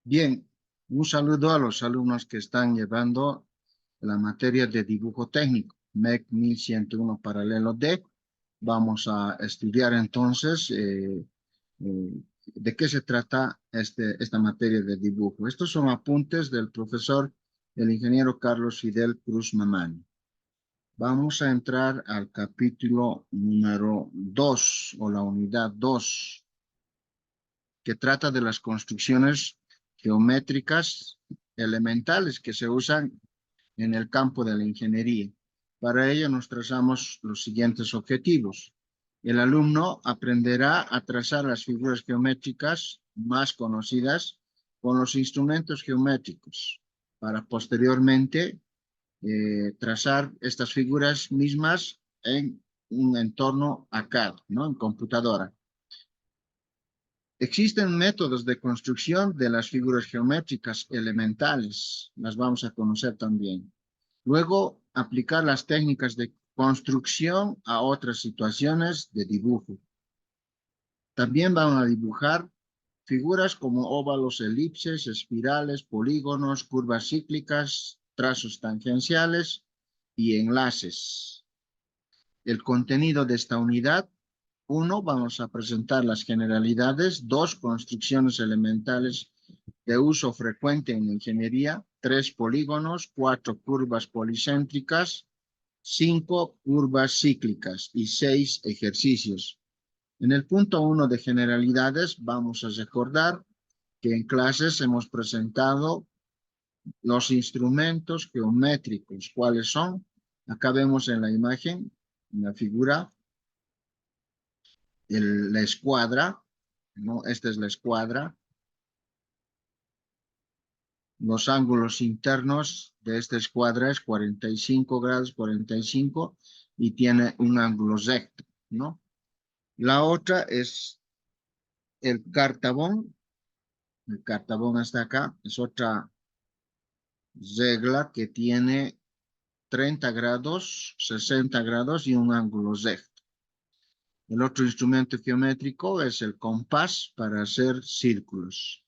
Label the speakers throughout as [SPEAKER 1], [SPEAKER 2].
[SPEAKER 1] Bien, un saludo a los alumnos que están llevando la materia de dibujo técnico, MEC 1101 paralelo D. Vamos a estudiar entonces de qué se trata esta materia de dibujo. Estos son apuntes del profesor, el ingeniero Carlos Fidel Cruz Mamani. Vamos a entrar al capítulo número 2 o la unidad 2, que trata de las construcciones geométricas elementales que se usan en el campo de la ingeniería. Para ello nos trazamos los siguientes objetivos. El alumno aprenderá a trazar las figuras geométricas más conocidas con los instrumentos geométricos para posteriormente trazar estas figuras mismas en un entorno ACAD, ¿no? En computadora. Existen métodos de construcción de las figuras geométricas elementales, las vamos a conocer también. Luego, aplicar las técnicas de construcción a otras situaciones de dibujo. También van a dibujar figuras como óvalos, elipses, espirales, polígonos, curvas cíclicas, trazos tangenciales y enlaces. El contenido de esta unidad: 1. Vamos a presentar las generalidades. 2. Construcciones elementales de uso frecuente en ingeniería. 3. Polígonos. 4. Curvas policéntricas. 5. Curvas cíclicas. Y 6. Ejercicios. En el punto 1 de generalidades vamos a recordar que en clases hemos presentado los instrumentos geométricos. ¿Cuáles son? Acá vemos en la imagen, en la figura, la escuadra, ¿no? Esta es la escuadra. Los ángulos internos de esta escuadra es 45 grados, 45, y tiene un ángulo recto, ¿no? La otra es el cartabón. El cartabón está acá. Es otra regla que tiene 30 grados, 60 grados y un ángulo recto. El otro instrumento geométrico es el compás para hacer círculos.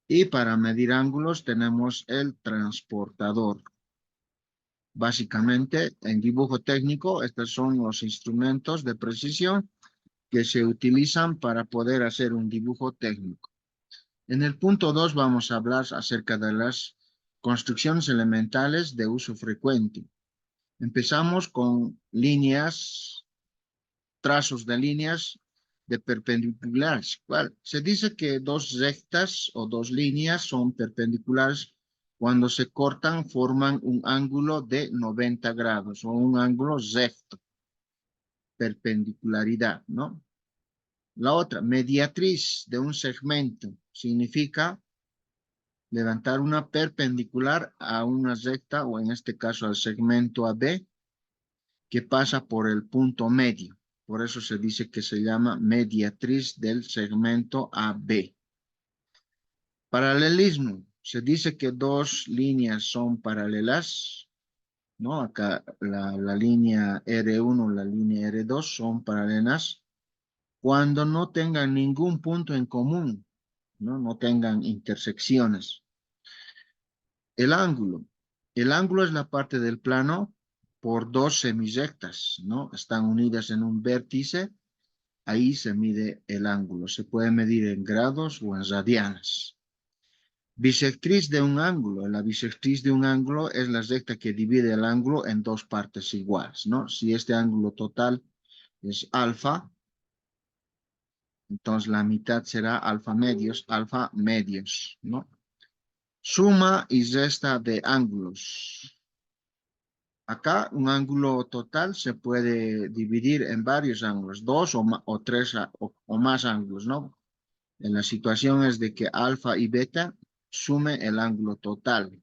[SPEAKER 1] Y para medir ángulos tenemos el transportador. Básicamente, en dibujo técnico, estos son los instrumentos de precisión que se utilizan para poder hacer un dibujo técnico. En el punto 2 vamos a hablar acerca de las construcciones elementales de uso frecuente. Empezamos con líneas, trazos de líneas de perpendiculares. Bueno, se dice que dos rectas o dos líneas son perpendiculares cuando se cortan, forman un ángulo de 90 grados o un ángulo recto, perpendicularidad, ¿no? La otra, mediatriz de un segmento, significa levantar una perpendicular a una recta, o en este caso al segmento AB, que pasa por el punto medio. Por eso se dice que se llama mediatriz del segmento AB. Paralelismo. Se dice que dos líneas son paralelas, ¿no? Acá la línea R1, la línea R2 son paralelas cuando no tengan ningún punto en común, ¿no? No tengan intersecciones. El ángulo. El ángulo es la parte del plano por dos semirrectas, ¿no? Están unidas en un vértice. Ahí se mide el ángulo. Se puede medir en grados o en radianes. Bisectriz de un ángulo. La bisectriz de un ángulo es la recta que divide el ángulo en dos partes iguales, ¿no? Si este ángulo total es alfa, entonces la mitad será alfa medios, ¿no? Suma y resta de ángulos. Acá un ángulo total se puede dividir en varios ángulos, dos o tres o más ángulos, ¿no? En la situación es de que alfa y beta sume el ángulo total.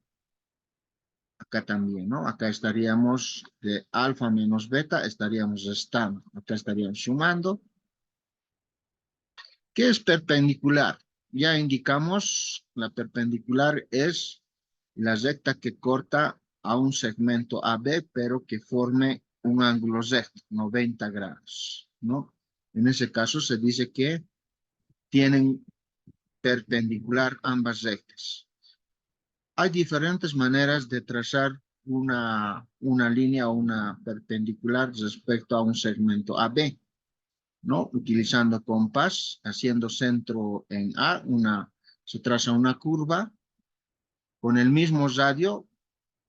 [SPEAKER 1] Acá también, ¿no? Acá estaríamos de alfa menos beta, estaríamos restando. Acá estaríamos sumando. ¿Qué es perpendicular? Ya indicamos, la perpendicular es la recta que corta a un segmento AB, pero que forme un ángulo recto, 90 grados, ¿no? En ese caso se dice que tienen perpendicular ambas rectas. Hay diferentes maneras de trazar una línea o una perpendicular respecto a un segmento AB, ¿no? Utilizando compás, haciendo centro en A, se traza una curva, con el mismo radio,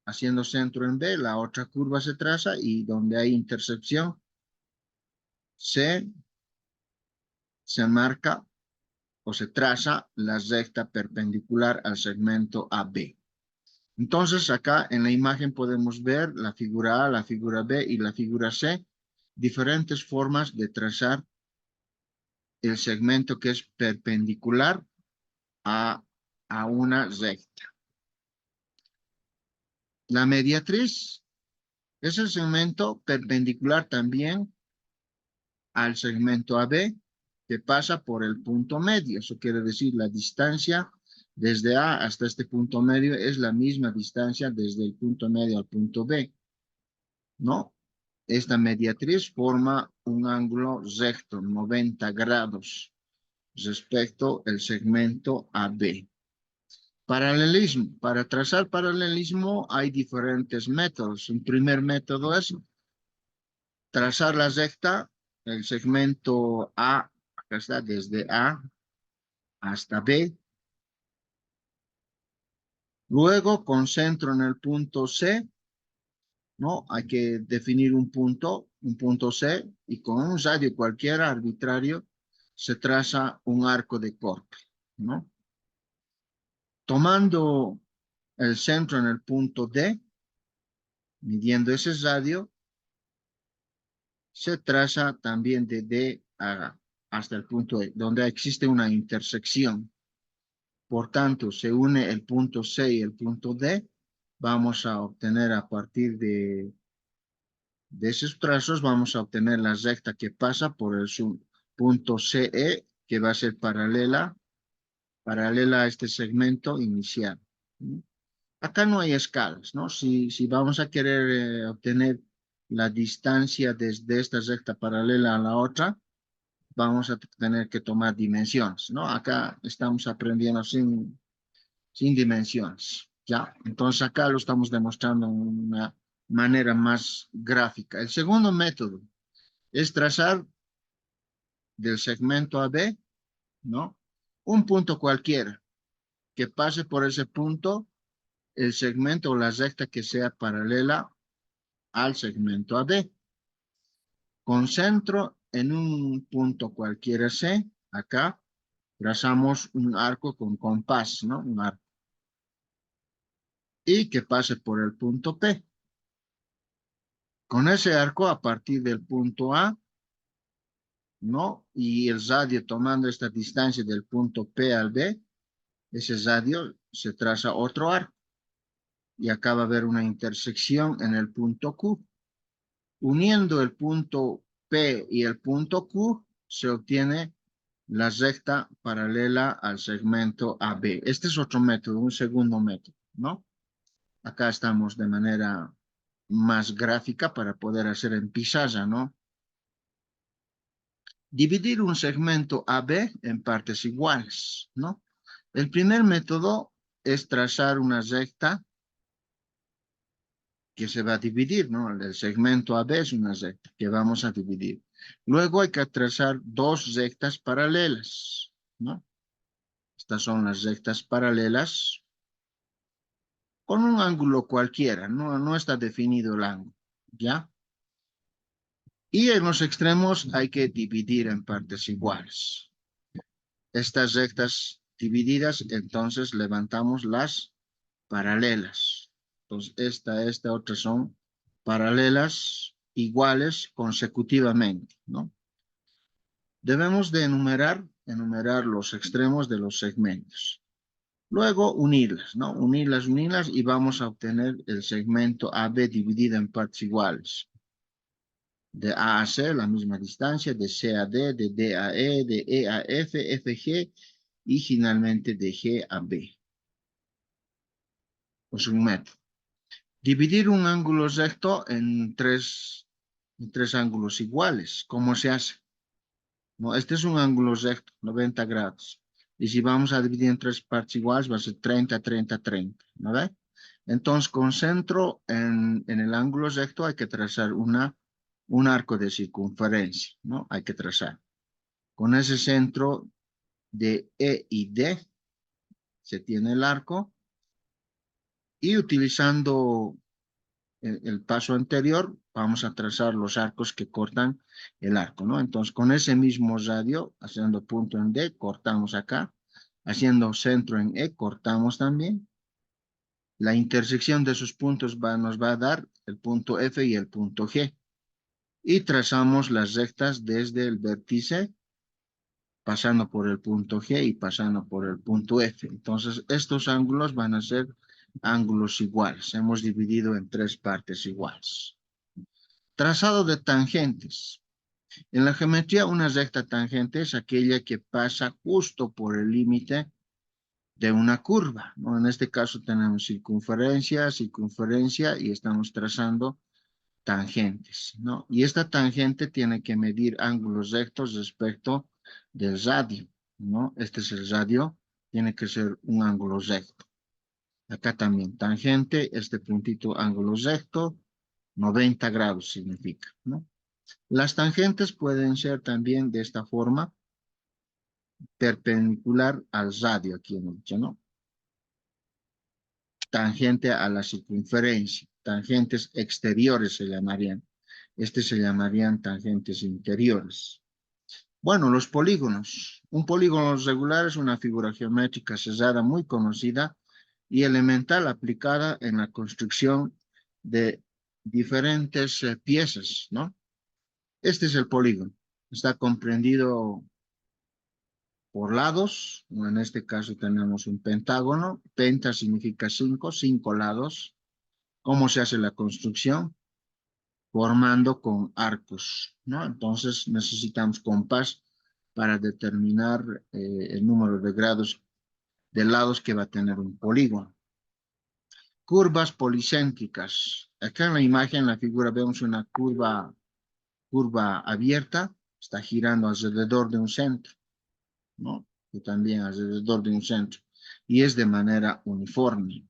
[SPEAKER 1] haciendo centro en B, la otra curva se traza y donde hay intersección se marca o se traza la recta perpendicular al segmento AB. Entonces acá en la imagen podemos ver la figura A, la figura B y la figura C, diferentes formas de trazar el segmento que es perpendicular a una recta. La mediatriz es el segmento perpendicular también al segmento AB que pasa por el punto medio. Eso quiere decir la distancia desde A hasta este punto medio es la misma distancia desde el punto medio al punto B, ¿no? Esta mediatriz forma un ángulo recto, 90 grados, respecto al segmento AB. Paralelismo. Para trazar paralelismo hay diferentes métodos. Un primer método es trazar la recta, el segmento A, acá está, desde A hasta B. Luego concentro en el punto C, ¿no? Hay que definir un punto C, y con un radio cualquiera arbitrario se traza un arco de corte, ¿no? Tomando el centro en el punto D, midiendo ese radio, se traza también de D hasta el punto E, donde existe una intersección. Por tanto, se une el punto C y el punto D. Vamos a obtener a partir de esos trazos, vamos a obtener la recta que pasa por el punto CE, que va a ser paralela a este segmento inicial. Acá no hay escalas, ¿no? Si vamos a querer obtener la distancia desde esta recta paralela a la otra, vamos a tener que tomar dimensiones, ¿no? Acá estamos aprendiendo sin dimensiones, ¿ya? Entonces acá lo estamos demostrando de una manera más gráfica. El segundo método es trazar del segmento AB, ¿no? Un punto cualquiera que pase por ese punto, el segmento o la recta que sea paralela al segmento AB. Concentro en un punto cualquiera C, acá, trazamos un arco con compás, ¿no? Un arco. Y que pase por el punto P. Con ese arco, a partir del punto A, ¿no? Y el radio tomando esta distancia del punto P al B, ese radio se traza otro arco. Y acá va a haber una intersección en el punto Q. Uniendo el punto P y el punto Q, se obtiene la recta paralela al segmento AB. Este es otro método, un segundo método, ¿no? Acá estamos de manera más gráfica para poder hacer en pizarra, ¿no? Dividir un segmento AB en partes iguales, ¿no? El primer método es trazar una recta que se va a dividir, ¿no? El segmento AB es una recta que vamos a dividir. Luego hay que trazar dos rectas paralelas, ¿no? Estas son las rectas paralelas con un ángulo cualquiera, no está definido el ángulo, ¿ya? Y en los extremos hay que dividir en partes iguales. Estas rectas divididas, entonces levantamos las paralelas. Entonces, esta otra son paralelas iguales consecutivamente, ¿no? Debemos de enumerar los extremos de los segmentos. Luego unirlas, ¿no? Unirlas y vamos a obtener el segmento AB dividido en partes iguales. De A a C, la misma distancia, de C a D, de D a E, de E a F, F, G, y finalmente de G a B. Pues un método. Dividir un ángulo recto en tres ángulos iguales. ¿Cómo se hace? No, este es un ángulo recto, 90 grados. Y si vamos a dividir en tres partes iguales, va a ser 30, 30, 30, ¿no ve? Entonces, con centro en el ángulo recto hay que trazar un arco de circunferencia, ¿no? Hay que trazar. Con ese centro de E y D se tiene el arco y utilizando el paso anterior vamos a trazar los arcos que cortan el arco, ¿no? Entonces, con ese mismo radio, haciendo punto en D, cortamos acá, haciendo centro en E, cortamos también. La intersección de esos puntos nos va a dar el punto F y el punto G. Y trazamos las rectas desde el vértice, pasando por el punto G y pasando por el punto F. Entonces, estos ángulos van a ser ángulos iguales. Hemos dividido en tres partes iguales. Trazado de tangentes. En la geometría, una recta tangente es aquella que pasa justo por el límite de una curva, ¿no? En este caso tenemos circunferencia, circunferencia y estamos trazando tangentes, ¿no? Y esta tangente tiene que medir ángulos rectos respecto del radio, ¿no? Este es el radio, tiene que ser un ángulo recto. Acá también, tangente, este puntito ángulo recto, 90 grados significa, ¿no? Las tangentes pueden ser también de esta forma, perpendicular al radio, aquí hemos dicho, ¿no? Tangente a la circunferencia, tangentes exteriores se llamarían. Se llamarían tangentes interiores. Bueno, los polígonos. Un polígono regular es una figura geométrica cerrada muy conocida y elemental aplicada en la construcción de diferentes piezas, ¿no? Este es el polígono. Está comprendido por lados. En este caso tenemos un pentágono. Penta significa cinco lados. ¿Cómo se hace la construcción? Formando con arcos, ¿no? Entonces necesitamos compás para determinar el número de grados de lados que va a tener un polígono. Curvas policéntricas. Acá en la imagen, en la figura, vemos una curva abierta, está girando alrededor de un centro, ¿no? Y también alrededor de un centro. Y es de manera uniforme.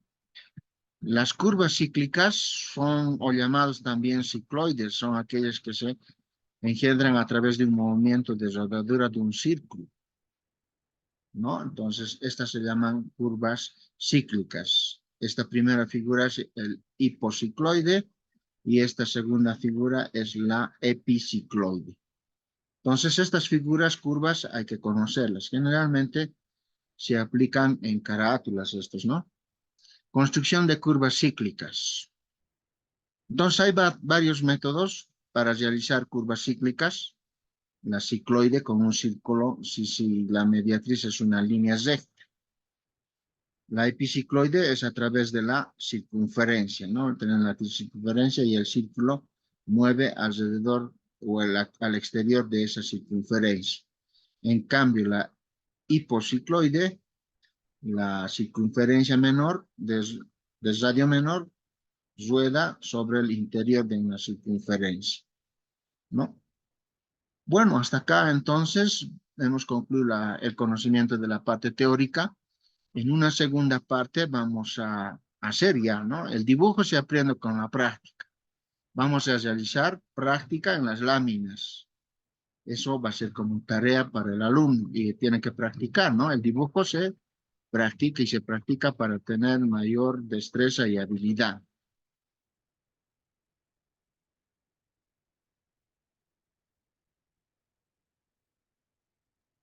[SPEAKER 1] Las curvas cíclicas son, o llamados también cicloides, son aquellas que se engendran a través de un movimiento de rodadura de un círculo, ¿no? Entonces, estas se llaman curvas cíclicas. Esta primera figura es el hipocicloide y esta segunda figura es la epicicloide. Entonces, estas figuras curvas hay que conocerlas. Generalmente se aplican en carátulas estos, ¿no? Construcción de curvas cíclicas. Entonces, hay varios métodos para realizar curvas cíclicas. La cicloide con un círculo, si la mediatriz es una línea recta. La epicicloide es a través de la circunferencia, ¿no? Tener la circunferencia y el círculo mueve alrededor o al exterior de esa circunferencia. En cambio, la hipocicloide, la circunferencia menor, de radio menor, rueda sobre el interior de una circunferencia, ¿no? Bueno, hasta acá entonces hemos concluido el conocimiento de la parte teórica. En una segunda parte vamos a hacer ya, ¿no? El dibujo se aprende con la práctica. Vamos a realizar práctica en las láminas. Eso va a ser como tarea para el alumno y tiene que practicar, ¿no? El dibujo se practica y se practica para tener mayor destreza y habilidad.